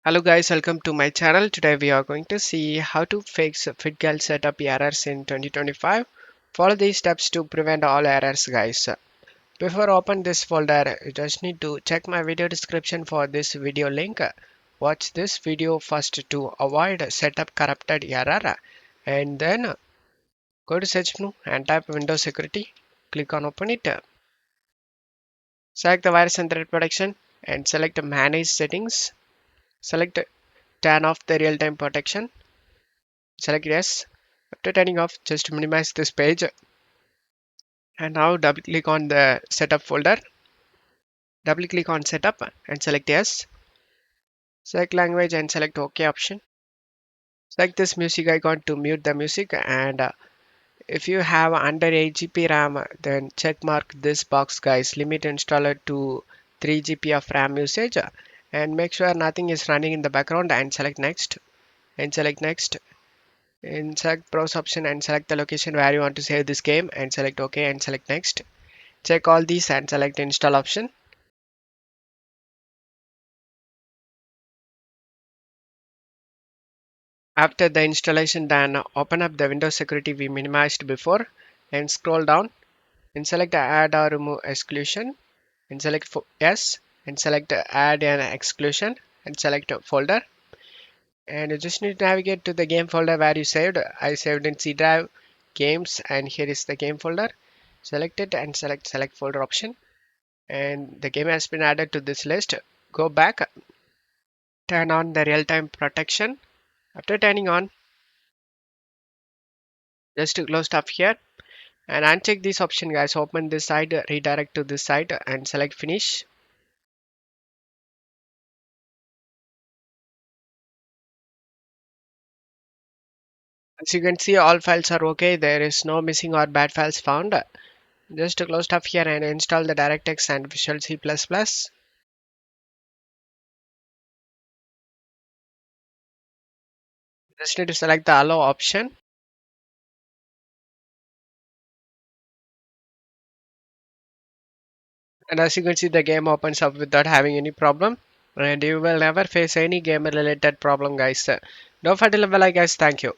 Hello guys, welcome to my channel. Today we are going to see how to fix FitGirl setup errors in 2025. Follow these steps to prevent all errors guys. Before open this folder, you just need to check my video description for this video link. Watch this video first to avoid setup corrupted error and then go to search menu and type Windows Security. Click on open it. Select the virus and threat protection and select manage settings. Select turn off the real-time protection. Select yes. After turning off, just minimize this page and now double click on the setup folder. Double click on setup and select yes. Select language and select OK option. Select this music icon to mute the music and if you have under 8 GB RAM then check mark this box guys, limit installer to 3 GB of RAM usage and make sure nothing is running in the background and select next and select next. In select browse option and select the location where you want to save this game and select OK and select next. Check all these and select install option. After the installation done, open up the Windows security we minimized before and scroll down and select add or remove exclusion and select yes and select add an exclusion and select folder and you just need to navigate to the game folder where you saved. I saved in C drive games and here is the game folder. Select it and select folder option and the game has been added to this list. Go back, turn on the real-time protection. After turning on, just to close stuff here and uncheck this option guys. Open this side, redirect to this side and select finish. As you can see, all files are okay. There is no missing or bad files found. Just to close stuff here and install the DirectX and Visual C++. Just need to select the allow option and as you can see the game opens up without having any problem and you will never face any game related problem guys. Don't forget to leave a like guys. Thank you.